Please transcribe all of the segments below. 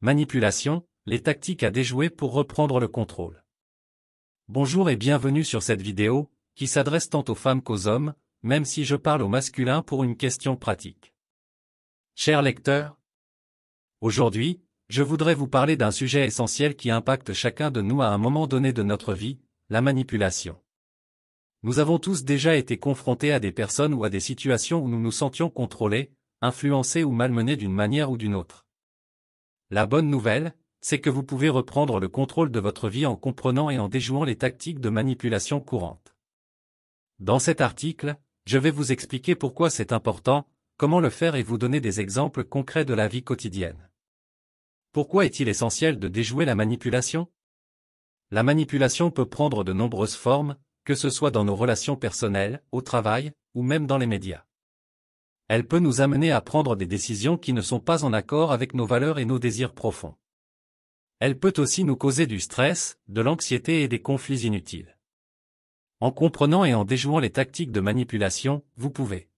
Manipulation, les tactiques à déjouer pour reprendre le contrôle. Bonjour et bienvenue sur cette vidéo, qui s'adresse tant aux femmes qu'aux hommes, même si je parle au masculin pour une question pratique. Chers lecteurs, aujourd'hui, je voudrais vous parler d'un sujet essentiel qui impacte chacun de nous à un moment donné de notre vie, la manipulation. Nous avons tous déjà été confrontés à des personnes ou à des situations où nous nous sentions contrôlés, influencés ou malmenés d'une manière ou d'une autre. La bonne nouvelle, c'est que vous pouvez reprendre le contrôle de votre vie en comprenant et en déjouant les tactiques de manipulation courantes. Dans cet article, je vais vous expliquer pourquoi c'est important, comment le faire et vous donner des exemples concrets de la vie quotidienne. Pourquoi est-il essentiel de déjouer la manipulation? La manipulation peut prendre de nombreuses formes, que ce soit dans nos relations personnelles, au travail, ou même dans les médias. Elle peut nous amener à prendre des décisions qui ne sont pas en accord avec nos valeurs et nos désirs profonds. Elle peut aussi nous causer du stress, de l'anxiété et des conflits inutiles. En comprenant et en déjouant les tactiques de manipulation, vous pouvez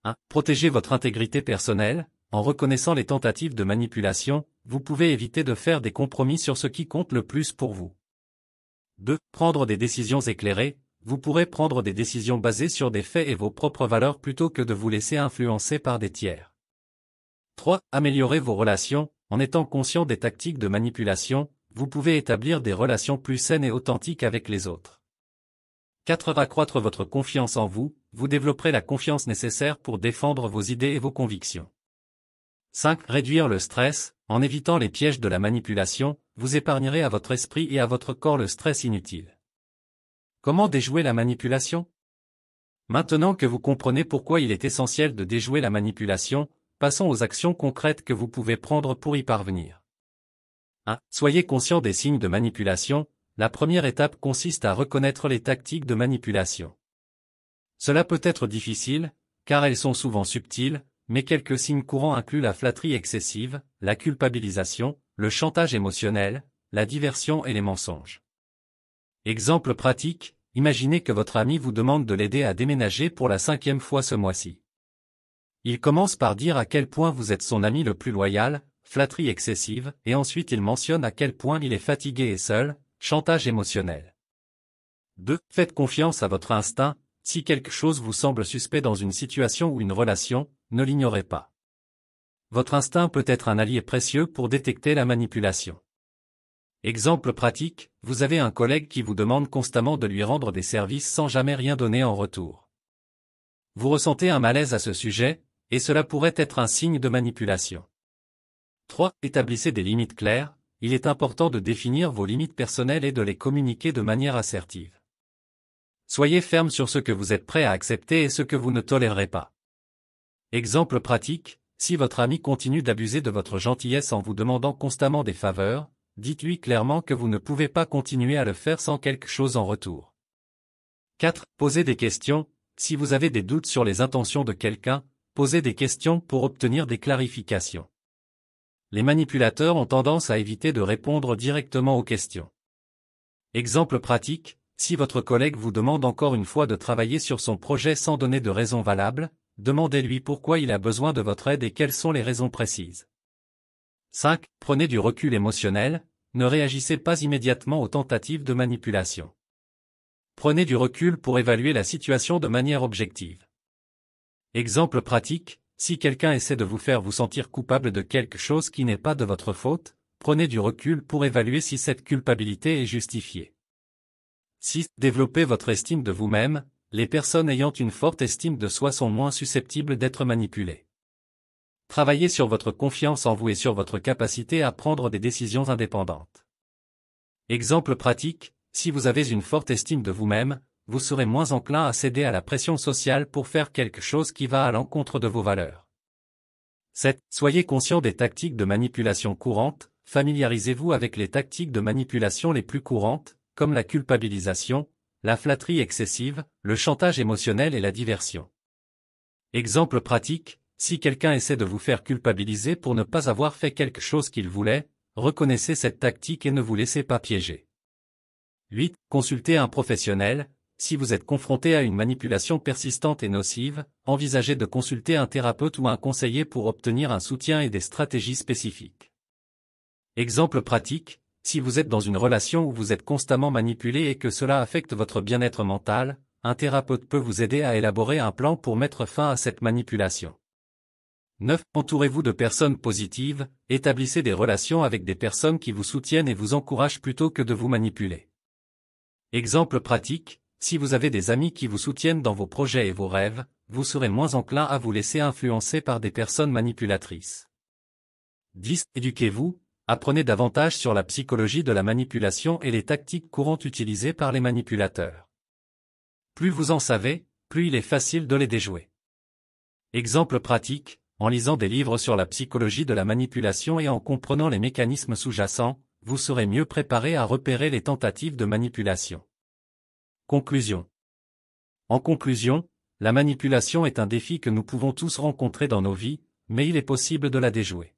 1. Protéger votre intégrité personnelle. En reconnaissant les tentatives de manipulation, vous pouvez éviter de faire des compromis sur ce qui compte le plus pour vous. 2. Prendre des décisions éclairées. Vous pourrez prendre des décisions basées sur des faits et vos propres valeurs plutôt que de vous laisser influencer par des tiers. 3. Améliorer vos relations. En étant conscient des tactiques de manipulation, vous pouvez établir des relations plus saines et authentiques avec les autres. 4. Accroître votre confiance en vous. Vous développerez la confiance nécessaire pour défendre vos idées et vos convictions. 5. Réduire le stress. En évitant les pièges de la manipulation, vous épargnerez à votre esprit et à votre corps le stress inutile. Comment déjouer la manipulation? Maintenant que vous comprenez pourquoi il est essentiel de déjouer la manipulation, passons aux actions concrètes que vous pouvez prendre pour y parvenir. 1. Soyez conscient des signes de manipulation. La première étape consiste à reconnaître les tactiques de manipulation. Cela peut être difficile, car elles sont souvent subtiles, mais quelques signes courants incluent la flatterie excessive, la culpabilisation, le chantage émotionnel, la diversion et les mensonges. Exemple pratique, imaginez que votre ami vous demande de l'aider à déménager pour la 5e fois ce mois-ci. Il commence par dire à quel point vous êtes son ami le plus loyal, flatterie excessive, et ensuite il mentionne à quel point il est fatigué et seul, chantage émotionnel. 2. Faites confiance à votre instinct. Si quelque chose vous semble suspect dans une situation ou une relation, ne l'ignorez pas. Votre instinct peut être un allié précieux pour détecter la manipulation. Exemple pratique, vous avez un collègue qui vous demande constamment de lui rendre des services sans jamais rien donner en retour. Vous ressentez un malaise à ce sujet, et cela pourrait être un signe de manipulation. 3. Établissez des limites claires. Il est important de définir vos limites personnelles et de les communiquer de manière assertive. Soyez ferme sur ce que vous êtes prêt à accepter et ce que vous ne tolérerez pas. Exemple pratique, si votre ami continue d'abuser de votre gentillesse en vous demandant constamment des faveurs, dites-lui clairement que vous ne pouvez pas continuer à le faire sans quelque chose en retour. 4. Posez des questions. Si vous avez des doutes sur les intentions de quelqu'un, posez des questions pour obtenir des clarifications. Les manipulateurs ont tendance à éviter de répondre directement aux questions. Exemple pratique, si votre collègue vous demande encore une fois de travailler sur son projet sans donner de raison valable, demandez-lui pourquoi il a besoin de votre aide et quelles sont les raisons précises. 5. Prenez du recul émotionnel. Ne réagissez pas immédiatement aux tentatives de manipulation. Prenez du recul pour évaluer la situation de manière objective. Exemple pratique, si quelqu'un essaie de vous faire vous sentir coupable de quelque chose qui n'est pas de votre faute, prenez du recul pour évaluer si cette culpabilité est justifiée. 6. Développez votre estime de vous-même. Les personnes ayant une forte estime de soi sont moins susceptibles d'être manipulées. Travaillez sur votre confiance en vous et sur votre capacité à prendre des décisions indépendantes. Exemple pratique, si vous avez une forte estime de vous-même, vous serez moins enclin à céder à la pression sociale pour faire quelque chose qui va à l'encontre de vos valeurs. 7. Soyez conscient des tactiques de manipulation courantes. Familiarisez-vous avec les tactiques de manipulation les plus courantes, comme la culpabilisation, la flatterie excessive, le chantage émotionnel et la diversion. Exemple pratique, si quelqu'un essaie de vous faire culpabiliser pour ne pas avoir fait quelque chose qu'il voulait, reconnaissez cette tactique et ne vous laissez pas piéger. 8. Consultez un professionnel. Si vous êtes confronté à une manipulation persistante et nocive, envisagez de consulter un thérapeute ou un conseiller pour obtenir un soutien et des stratégies spécifiques. Exemple pratique, si vous êtes dans une relation où vous êtes constamment manipulé et que cela affecte votre bien-être mental, un thérapeute peut vous aider à élaborer un plan pour mettre fin à cette manipulation. 9. Entourez-vous de personnes positives, établissez des relations avec des personnes qui vous soutiennent et vous encouragent plutôt que de vous manipuler. Exemple pratique, si vous avez des amis qui vous soutiennent dans vos projets et vos rêves, vous serez moins enclin à vous laisser influencer par des personnes manipulatrices. 10. Éduquez-vous, apprenez davantage sur la psychologie de la manipulation et les tactiques courantes utilisées par les manipulateurs. Plus vous en savez, plus il est facile de les déjouer. Exemple pratique, en lisant des livres sur la psychologie de la manipulation et en comprenant les mécanismes sous-jacents, vous serez mieux préparé à repérer les tentatives de manipulation. Conclusion. En conclusion, la manipulation est un défi que nous pouvons tous rencontrer dans nos vies, mais il est possible de la déjouer.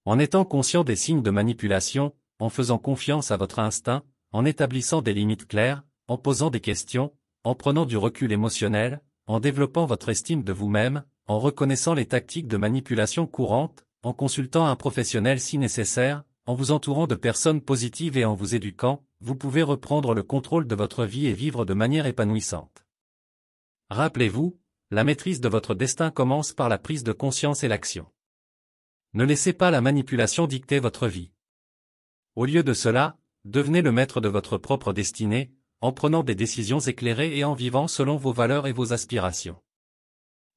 En étant conscient des signes de manipulation, en faisant confiance à votre instinct, en établissant des limites claires, en posant des questions, en prenant du recul émotionnel, en développant votre estime de vous-même, en reconnaissant les tactiques de manipulation courantes, en consultant un professionnel si nécessaire, en vous entourant de personnes positives et en vous éduquant, vous pouvez reprendre le contrôle de votre vie et vivre de manière épanouissante. Rappelez-vous, la maîtrise de votre destin commence par la prise de conscience et l'action. Ne laissez pas la manipulation dicter votre vie. Au lieu de cela, devenez le maître de votre propre destinée, en prenant des décisions éclairées et en vivant selon vos valeurs et vos aspirations.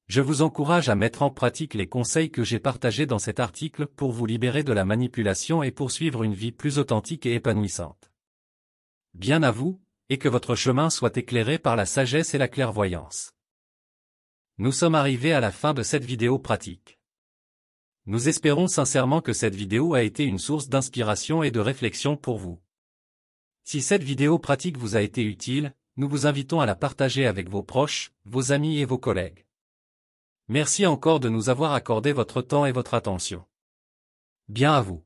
Je vous encourage à mettre en pratique les conseils que j'ai partagés dans cet article pour vous libérer de la manipulation et poursuivre une vie plus authentique et épanouissante. Bien à vous, et que votre chemin soit éclairé par la sagesse et la clairvoyance. Nous sommes arrivés à la fin de cette vidéo pratique. Nous espérons sincèrement que cette vidéo a été une source d'inspiration et de réflexion pour vous. Si cette vidéo pratique vous a été utile, nous vous invitons à la partager avec vos proches, vos amis et vos collègues. Merci encore de nous avoir accordé votre temps et votre attention. Bien à vous.